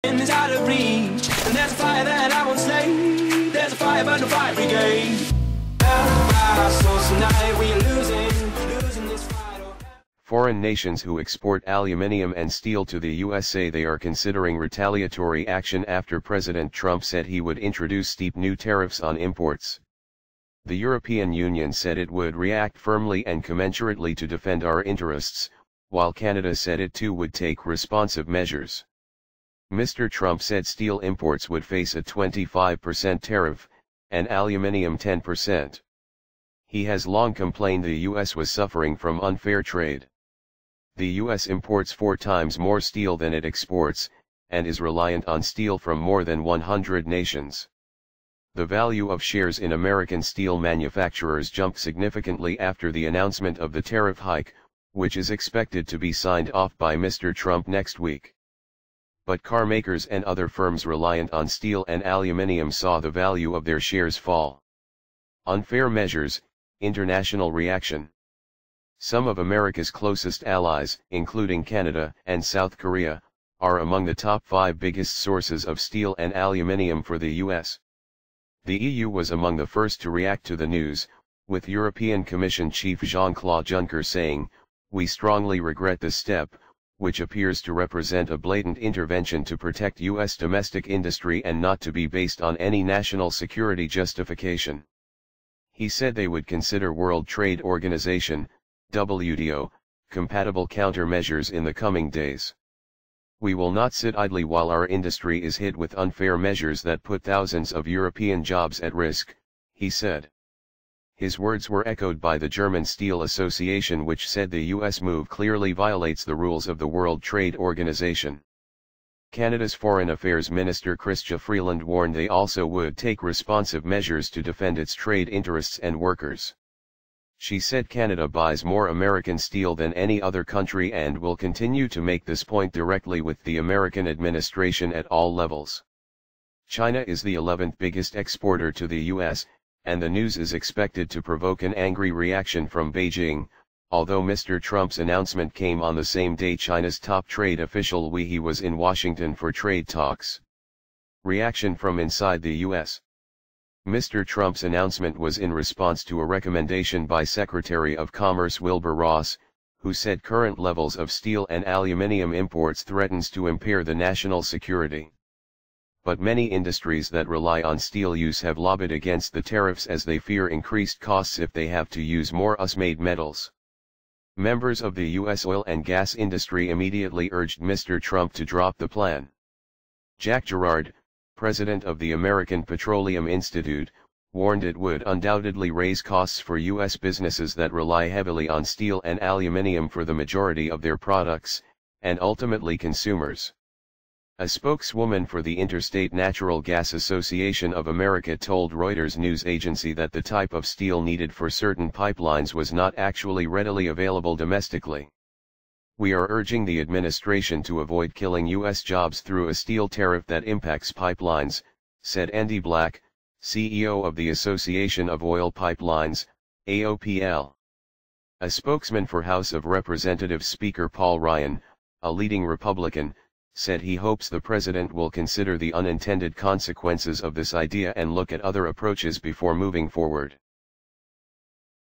Is out of reach, and there's a fire that I won't slay. There's a fire but no fire brigade. Our souls tonight, we are losing this fight. Foreign nations who export aluminium and steel to the US say they are considering retaliatory action after President Trump said he would introduce steep new tariffs on imports. The European Union said it would react firmly and commensurately to defend our interests, while Canada said it too would take responsive measures. Mr. Trump said steel imports would face a 25% tariff, and aluminium 10%. He has long complained the U.S. was suffering from unfair trade. The U.S. imports 4 times more steel than it exports, and is reliant on steel from more than 100 nations. The value of shares in American steel manufacturers jumped significantly after the announcement of the tariff hike, which is expected to be signed off by Mr. Trump next week. But car makers and other firms reliant on steel and aluminium saw the value of their shares fall. Unfair measures, international reaction. Some of America's closest allies, including Canada and South Korea, are among the top 5 biggest sources of steel and aluminium for the US. The EU was among the first to react to the news, with European Commission Chief Jean-Claude Juncker saying, "We strongly regret this step, which appears to represent a blatant intervention to protect U.S. domestic industry and not to be based on any national security justification." He said they would consider World Trade Organization, WTO, compatible countermeasures in the coming days. "We will not sit idly while our industry is hit with unfair measures that put thousands of European jobs at risk," he said. His words were echoed by the German Steel Association, which said the U.S. move clearly violates the rules of the World Trade Organization. Canada's Foreign Affairs Minister Chrystia Freeland warned they also would take responsive measures to defend its trade interests and workers. She said Canada buys more American steel than any other country and will continue to make this point directly with the American administration at all levels. China is the 11th biggest exporter to the U.S., and the news is expected to provoke an angry reaction from Beijing, although Mr. Trump's announcement came on the same day China's top trade official Wei He was in Washington for trade talks. Reaction from inside the U.S. Mr. Trump's announcement was in response to a recommendation by Secretary of Commerce Wilbur Ross, who said current levels of steel and aluminium imports threatens to impair the national security. But many industries that rely on steel use have lobbied against the tariffs as they fear increased costs if they have to use more US-made metals. Members of the U.S. oil and gas industry immediately urged Mr. Trump to drop the plan. Jack Gerard, president of the American Petroleum Institute, warned it would undoubtedly raise costs for U.S. businesses that rely heavily on steel and aluminium for the majority of their products, and ultimately consumers. A spokeswoman for the Interstate Natural Gas Association of America told Reuters news agency that the type of steel needed for certain pipelines was not actually readily available domestically. "We are urging the administration to avoid killing U.S. jobs through a steel tariff that impacts pipelines," said Andy Black, CEO of the Association of Oil Pipelines, AOPL. A spokesman for House of Representatives Speaker Paul Ryan, a leading Republican, said he hopes the president will consider the unintended consequences of this idea and look at other approaches before moving forward.